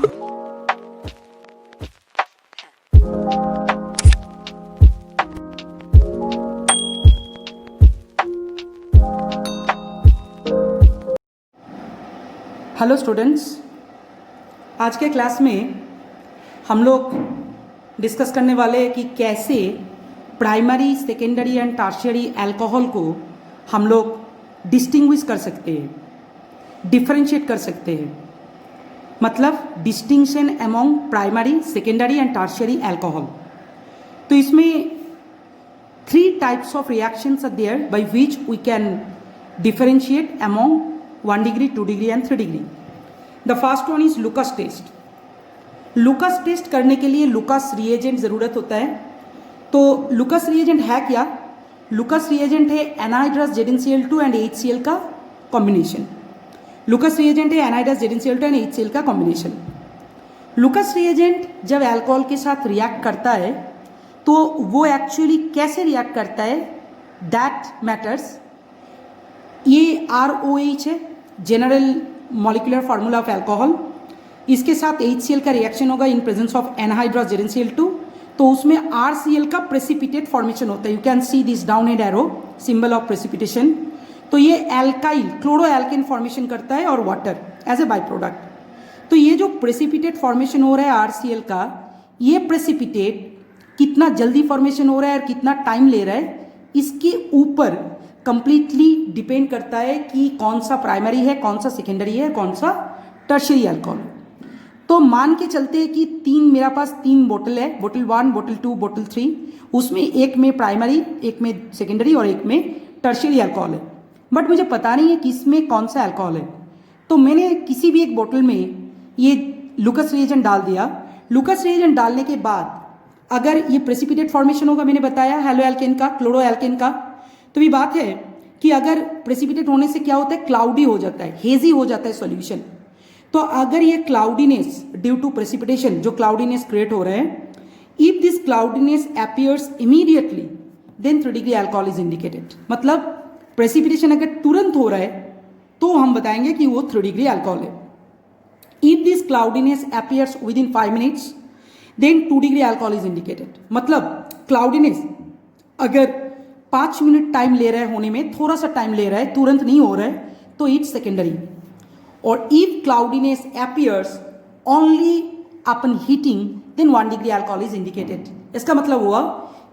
Hello students, आज के class में हम लोग डिस्कस करने वाले हैं कि कैसे primary, secondary and tertiary alcohol को हम लोग डिस्टिंग्विश कर सकते हैं, डिफरेंशिएट कर सकते हैं। मतलब distinction among primary, secondary and tertiary alcohol. तो इसमें 3 types of reactions are there by which we can differentiate among 1 degree, 2 degree and 3 degree. The first one is Lucas test. Lucas test करने के लिए Lucas reagent ज़रूरत होता है। तो Lucas reagent है क्या? Lucas reagent है anhydrous ZnCl2 and HCl का कॉम्बिनेशन। Lucas reagent है anhydrous ZnCl2 and HCl का कॉम्बिनेशन। Lucas reagent जब अल्कोहल के साथ रिएक्ट करता है तो वो एक्चुअली कैसे रिएक्ट करता है, दैट मैटर्स। ये ROH है, general molecular formula of alcohol. इसके साथ HCl का रिएक्शन होगा in presence of anhydrous ZnCl2, तो उसमें RCl का प्रेसिपिटेट फॉर्मेशन होता है। You can see this downward arrow, symbol of precipitation. तो ये एल्काइल क्लोरो एल्केन फॉर्मेशन करता है और water as a by product. तो ये जो प्रेसिपिटेट फॉर्मेशन हो रहा है RCl का, ये प्रेसिपिटेट कितना जल्दी फॉर्मेशन हो रहा है और कितना टाइम ले रहा है, इसके ऊपर कंप्लीटली डिपेंड करता है कि कौन सा प्राइमरी है, कौन सा सेकेंडरी है, कौन सा टर्शियरी अल्कोहल। तो मान के चलते हैं कि मेरा पास 3 बोतल है, बोतल 1, बोतल 2, बोतल 3। उसमें एक में प्राइमरी, एक में सेकेंडरी और एक में टर्शियरी अल्कोहल है। बट मुझे पता नहीं है कि इसमें कौन सा अल्कोहल है। तो मैंने किसी भी एक बोतल में ये लुकस रिएजेंट डाल दिया। लुकस रिएजेंट डालने के बाद अगर ये प्रेसिपिटेट फॉर्मेशन होगा, मैंने बताया हेलो एल्केन का, क्लोरो एल्केन का। तो भी बात है कि अगर प्रेसिपिटेट होने से क्या होता है, क्लाउडी हो जाता है, हेजी हो जाता है सॉल्यूशन। तो अगर ये क्लाउडीनेस ड्यू टू प्रेसिपिटेशन, जो क्लाउडीनेस क्रिएट हो रहा है, if this cloudiness appears immediately then 3 degree alcohol is indicated. मतलब प्रेसिपिटेशन अगर तुरंत हो रहा है तो हम बताएंगे कि वो 3 degree अल्कोहल है। If this cloudiness appears within 5 minutes then 2 degree alcohol is indicated. मतलब क्लाउडीनेस अगर 5 मिनट टाइम ले रहा है होने में, थोड़ा सा टाइम ले रहा है, तुरंत नहीं हो रहा है, तो इट्स सेकेंडरी। और if cloudiness appears only upon heating then 1 degree alcohol is indicated. इसका मतलब हुआ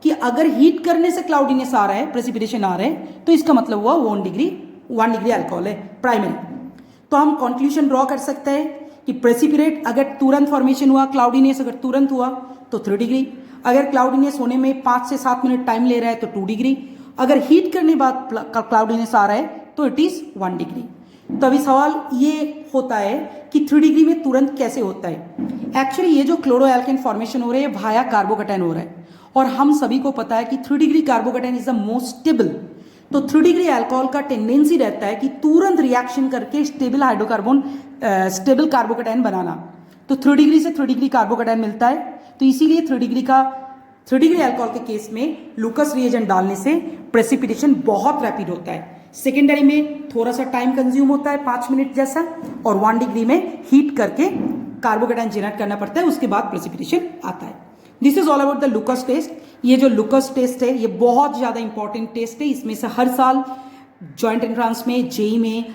कि अगर हीट करने से क्लाउडीनेस आ रहा है, प्रेसिपिटेशन आ रहा है, तो इसका मतलब हुआ 1 degree अल्कोहल है प्राइमरी। तो हम कंक्लूजन ड्रॉ कर सकते हैं कि प्रेसिपिटेट अगर तुरंत फॉर्मेशन हुआ, क्लाउडीनेस अगर तुरंत हुआ तो 3 degree। अगर क्लाउडीनेस होने में 5 से 7 मिनट टाइम ले रहा है तो 2 degree। अगर हीट करने बाद क्लाउडीनेस आ रहा है तो इट इज 1 degree। तो अभी सवाल ये होता है कि 3 degree में तुरंत कैसे होता है। एक्चुअली ये जो क्लोरो एल्केन फॉर्मेशन हो रहा है भाया कार्बोकैटायन हो रहा है, और हम सभी को पता है कि 3 degree carbocation is the most stable. तो 3 degree अल्कोहल का टेंडेंसी रहता है कि तुरंत रिएक्शन करके स्टेबल हाइड्रोकार्बन, स्टेबल कार्बोकैटायन बनाना। तो 3 degree से 3 degree कार्बोकैटायन मिलता है। तो इसीलिए 3 degree अल्कोहल के केस में लुकस रिएजेंट डालने से प्रेसिपिटेशन बहुत रैपिड होता है। सेकेंडरी में थोड़ा सा टाइम कंज्यूम होता है, 5 मिनट जैसा, और 1 degree में हीट करके कार्बोकैटायन जनरेट करना पड़ता है, उसके बाद प्रेसिपिटेशन आता है। This is all about the Lucas test. ये जो लुकस टेस्ट है ये बहुत ज़्यादा इंपॉर्टेंट टेस्ट है। इसमें से हर साल जॉइंट एंट्रांस में, जेई में,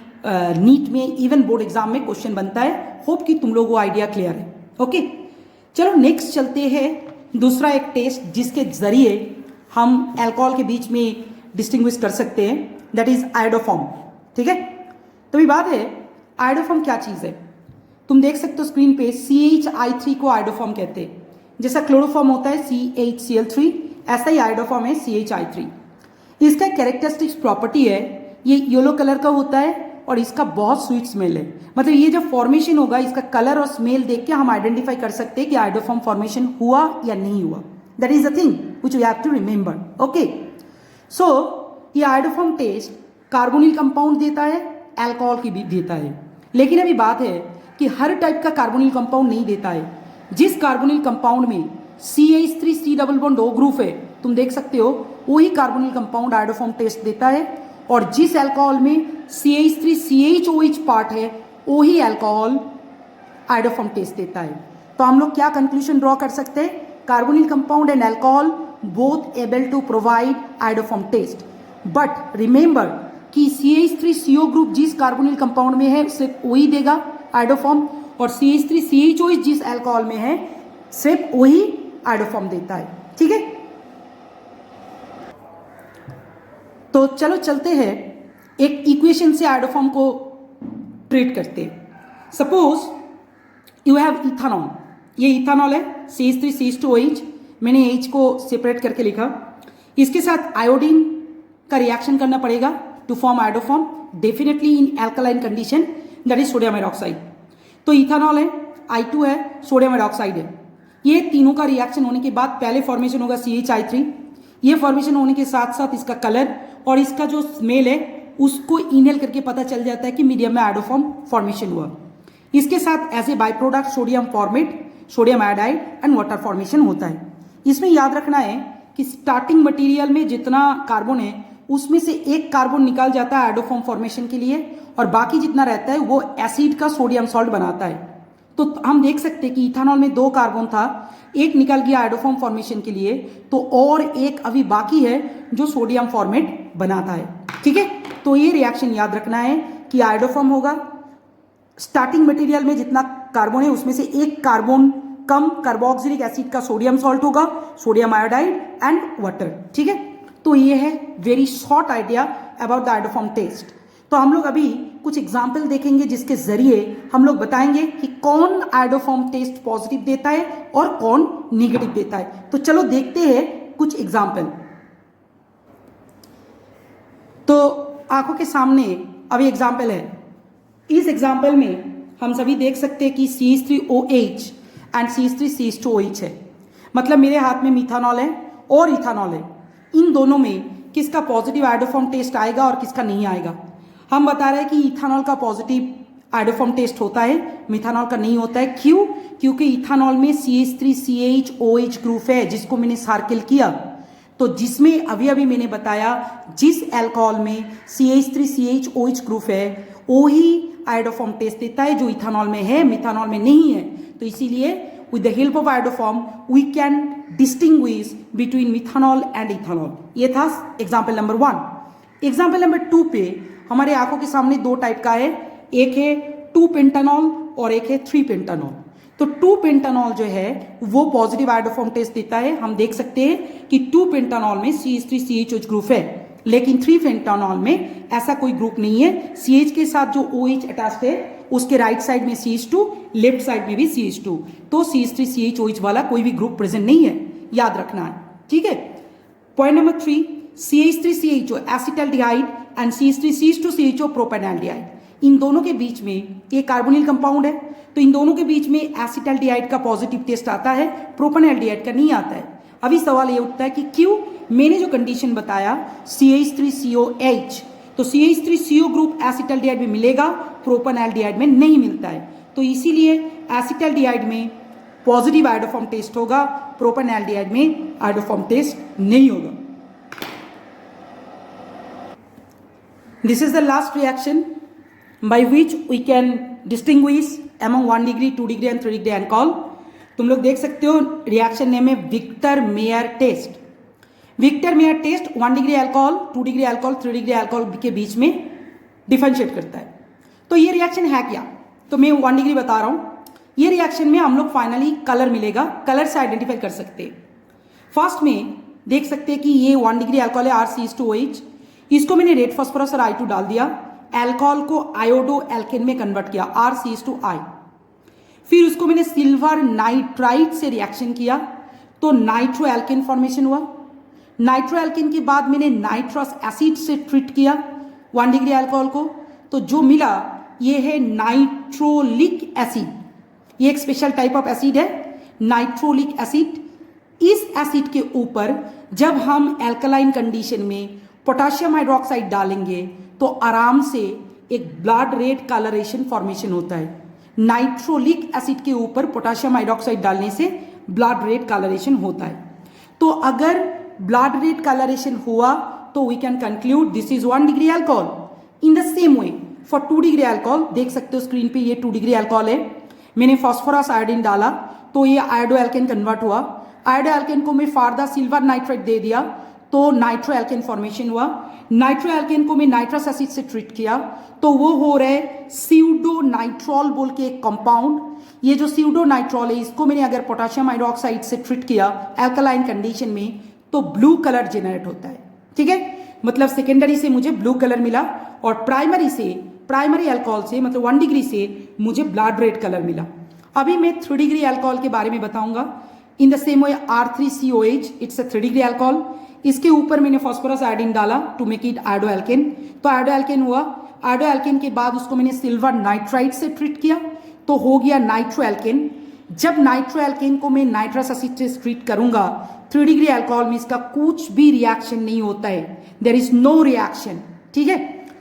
नीट में, इवन बोर्ड एग्जाम में क्वेश्चन बनता है। होप कि तुम लोगों को आइडिया क्लियर है। ओके, चलो नेक्स्ट चलते हैं दूसरा एक टेस्ट जिसके जरिए हम अल्कोहल के बीच में डिस्टिंग्विश कर सकते हैं, दैट इज आयोडोफॉर्म। ठीक है, तो ये बात है आयोडोफॉर्म क्या चीज़ है। तुम देख सकते हो स्क्रीन पे CHI3 को आयोडोफॉर्म कहते हैं। जैसा क्लोरोफॉर्म होता है CHCl3, ऐसा ही आयोडोफॉर्म है CHI3। इसका कैरेक्टरिस्टिक्स प्रॉपर्टी है, ये येलो कलर का होता है और इसका बहुत स्वीट स्मेल है। मतलब ये जब फॉर्मेशन होगा, इसका कलर और स्मेल देख के हम आइडेंटिफाई कर सकते हैं कि आयोडोफॉर्म फॉर्मेशन हुआ या नहीं हुआ। That is the thing which we have to remember. Okay, so ये आयोडोफॉर्म टेस्ट कार्बोनिल कंपाउंड देता है, अल्कोहल की भी देता है। लेकिन अभी बात है कि हर टाइप का कार्बोनिल कंपाउंड नहीं देता है। जिस कार्बोनिल कंपाउंड में CH3C double bond O group है, तुम देख सकते हो, वही कार्बोनिल कंपाउंड आयोडोफॉर्म टेस्ट देता है। और जिस अल्कोहल में CH3CHOH पार्ट है, वही अल्कोहल आयोडोफॉर्म टेस्ट देता है। तो हम लोग क्या कंक्लूजन ड्रॉ कर सकते हैं? Carbonyl compound and alcohol both able to provide iodoform test, but remember कि CH3CO ग्रुप जिस कार्बोनिल कंपाउंड में है सिर्फ वही देगा आयोडोफॉर्म, और CH3CHO जिस अल्कोहल में है सिर्फ वही आयोडोफॉर्म देता है। ठीक है, तो चलो चलते हैं एक इक्वेशन से आयोडोफॉर्म को ट्रीट करते हैं। सपोज यू हैव इथानॉल, ये इथानॉल है CH3CH2OH, मैंने H को सेपरेट करके लिखा। इसके साथ आयोडीन का रिएक्शन करना पड़ेगा to form iodoform, definitely in alkaline condition, that is sodium hydroxide. तो इथानॉल है, I2 है, सोडियम हाइड्रोक्साइड है। ये तीनों का रिएक्शन होने के बाद पहले फॉर्मेशन होगा CHI3। ये फॉर्मेशन होने के साथ साथ इसका कलर और इसका जो स्मेल है उसको इनहेल करके पता चल जाता है कि मीडियम में आयोडोफॉर्म फॉर्मेशन हुआ। इसके साथ as a by product sodium formate, sodium iodide and water formation होता है। इसमें याद रखना है कि स्टार्टिंग मटेरियल में जितना कार्बन है उसमें से एक कार्बन निकाल जाता है आयोडोफॉर्म फॉर्मेशन के लिए, और बाकी जितना रहता है वो एसिड का सोडियम सॉल्ट बनाता है। तो हम देख सकते हैं कि इथानॉल में 2 कार्बन था, एक निकल गया आयोडोफॉर्म फॉर्मेशन के लिए, तो और एक अभी बाकी है जो सोडियम फॉर्मेट बनाता है। ठीक है, तो ये रिएक्शन याद रखना है कि आयोडोफॉर्म होगा स्टार्टिंग मटेरियल में जितना कार्बन है उसमें से एक कार्बन कम कार्बोक्सिलिक एसिड का सोडियम सॉल्ट होगा, सोडियम आयोडाइड एंड वाटर। ठीक है, तो ये है very short idea about the iodoform test. तो हम लोग अभी कुछ एग्जाम्पल देखेंगे जिसके जरिए हम लोग बताएंगे कि कौन आयोडोफॉर्म टेस्ट पॉजिटिव देता है और कौन निगेटिव देता है। तो चलो देखते हैं कुछ एग्जाम्पल। तो आंखों के सामने अभी एग्जाम्पल है। इस एग्जाम्पल में हम सभी देख सकते हैं कि CH3OH एंड CH3CH2OH है, मतलब मेरे हाथ में मिथानॉल है और इथानॉल है। इन दोनों में किसका पॉजिटिव आयोडोफॉर्म टेस्ट आएगा और किसका नहीं आएगा? हम बता रहे हैं कि इथानॉल का पॉजिटिव आयोडोफॉर्म टेस्ट होता है, मिथानॉल का नहीं होता है। क्यों? क्योंकि इथानॉल में CH3CHOH ग्रुप है जिसको मैंने सर्किल किया। तो जिसमें अभी अभी मैंने बताया जिस अल्कोहल में CH3CHOH ग्रुप है वही आयोडोफॉर्म टेस्ट देता है जो इथानॉल में है, मिथानॉल में नहीं है। तो इसीलिए with the help of iodoform we can distinguish between methanol and ethanol। ये था एग्जाम्पल नंबर 1। एग्जाम्पल नंबर 2 पे हमारे आंखों के सामने 2 टाइप का है, एक है 2 पेंटानॉल और एक है 3 पेंटानॉल। तो 2 पेंटानॉल जो है वो पॉजिटिव आयोडोफॉर्म टेस्ट देता है। हम देख सकते हैं कि 2 पेंटानॉल में CH3CHOH ग्रुप है, लेकिन 3 पेंटानॉल में ऐसा कोई ग्रुप नहीं है। CH के साथ जो OH अटैच्ड है उसके राइट साइड में CH2, लेफ्ट साइड में भी CH2, तो CH3CHOH वाला कोई भी ग्रुप प्रेजेंट नहीं है, याद रखना है। ठीक है, point number 3, CH3CHO acetaldehyde and CH3CH2CHO प्रोपेनाल्डिहाइड, इन दोनों के बीच में ये कार्बोनिल कंपाउंड है, तो इन दोनों के बीच में एसिटाल्डिहाइड का पॉजिटिव टेस्ट आता है, प्रोपेनाल्डिहाइड का नहीं आता है। अभी सवाल ये उठता है कि क्यों? मैंने जो कंडीशन बताया CH3COH, तो CH3CO ग्रुप एसिटाल्डिहाइड में मिलेगा, प्रोपेनाल्डिहाइड में नहीं मिलता है। तो इसीलिए एसिटाल्डिहाइड में पॉजिटिव आयोडोफॉर्म टेस्ट होगा, प्रोपेनाल्डिहाइड में आयोडोफॉर्म टेस्ट नहीं होगा। This is the last reaction by which we can distinguish among 1 degree, 2 degree and 3 degree alcohol. तुम लोग देख सकते हो रिएक्शन नेम है Victor Meyer test. Victor Meyer test 1 degree alcohol, 2 degree alcohol, 3 degree alcohol के बीच में डिफरेंशिएट करता है। तो ये रिएक्शन है क्या? तो मैं 1 डिग्री बता रहा हूं। ये रिएक्शन में हम लोग फाइनली कलर मिलेगा, कलर से आइडेंटिफाई कर सकते हैं। फर्स्ट में देख सकते हैं कि ये 1 डिग्री अल्कोहल है RCH2OH, इसको मैंने रेड फास्फोरस और I2 डाल दिया, अल्कोहल को आयोडो एल्केन में कन्वर्ट किया RCH2I। फिर उसको मैंने सिल्वर नाइट्राइट से रिएक्शन किया तो नाइट्रो एल्केन फॉर्मेशन हुआ। नाइट्रो एल्केन के बाद मैंने नाइट्रस एसिड से ट्रीट किया 1 डिग्री अल्कोहल को, तो जो मिला ये है नाइट्रोलिक एसिड। ये एक स्पेशल टाइप ऑफ एसिड है नाइट्रोलिक एसिड। इस एसिड के ऊपर जब हम एल्कलाइन कंडीशन में पोटेशियम हाइड्रोक्साइड डालेंगे तो आराम से एक ब्लड रेड कलरेशन फॉर्मेशन होता है। नाइट्रोलिक एसिड के ऊपर पोटेशियम हाइड्रोक्साइड डालने से ब्लड रेड कलरेशन होता है। तो अगर ब्लड रेड कलरेशन हुआ तो we can conclude this is 1 degree alcohol. In the same way for 2 degree alcohol, देख सकते हो स्क्रीन पे ये 2 डिग्री अल्कोहल है, मैंने फॉस्फोरस आयोडीन डाला तो ये आयोडो एल्केन कन्वर्ट हुआ। आयोडो एल्केन को मैं फार्दा सिल्वर नाइट्रेट दे दिया तो नाइट्रो एल्केन फॉर्मेशन हुआ। नाइट्रो एल्केन को मैं नाइट्रस एसिड से ट्रीट किया तो वो हो रहा है स्यूडो नाइट्रॉल बोल के एक कंपाउंड। ये जो स्यूडो नाइट्रॉल है इसको मैंने अगर पोटेशियम हाइड्रोक्साइड से ट्रीट किया एल्कलाइन कंडीशन में तो ब्लू कलर जनरेट होता है। ठीक है, मतलब सेकेंडरी से मुझे ब्लू कलर मिला और प्राइमरी अल्कोहल से मतलब 1 डिग्री से मुझे ब्लड रेड कलर मिला। अभी मैं 3 डिग्री अल्कोहल के बारे में बताऊंगा। In the same way R3COH it's a 3 degree alcohol. इसके ऊपर मैंने फॉस्फोरस आयोडीन डाला to make it iodo alkane, तो आयोडो एल्केन हुआ। आयोडो एल्केन के बाद उसको मैंने सिल्वर नाइट्राइड से ट्रीट किया तो हो गया नाइट्रो एल्केन। जब नाइट्रो एल्केन को मैं नाइट्रस एसिड से ट्रीट करूंगा 3 डिग्री अल्कोहल में इसका कुछ भी रिएक्शन नहीं होता है, देयर इज नो रिएक्शन। ठीक है,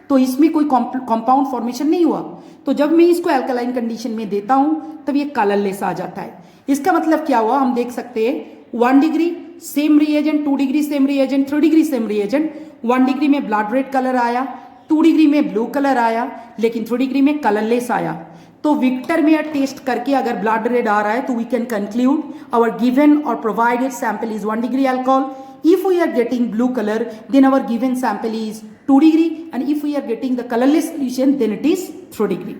तो इसमें कोई कंपाउंड फॉर्मेशन नहीं हुआ। तो जब मैं इसको अल्कलाइन कंडीशन में देता हूं तब ये कलरलेस आ जाता है। इसका मतलब क्या हुआ, हम देख सकते हैं 1 degree same reagent, 2 degree same reagent, 3 degree same reagent. 1 degree में ब्लड रेड कलर आया, 2 डिग्री में ब्लू कलर आया, लेकिन 3 डिग्री में कलरलेस आया। तो विक्टर में टेस्ट करके अगर ब्लड रेड आ रहा है तो we can conclude our given और provided sample is 1 degree alcohol. If we are getting blue color, then our given sample is 2 degree, and if we are getting the colorless solution, then it is 3 degree.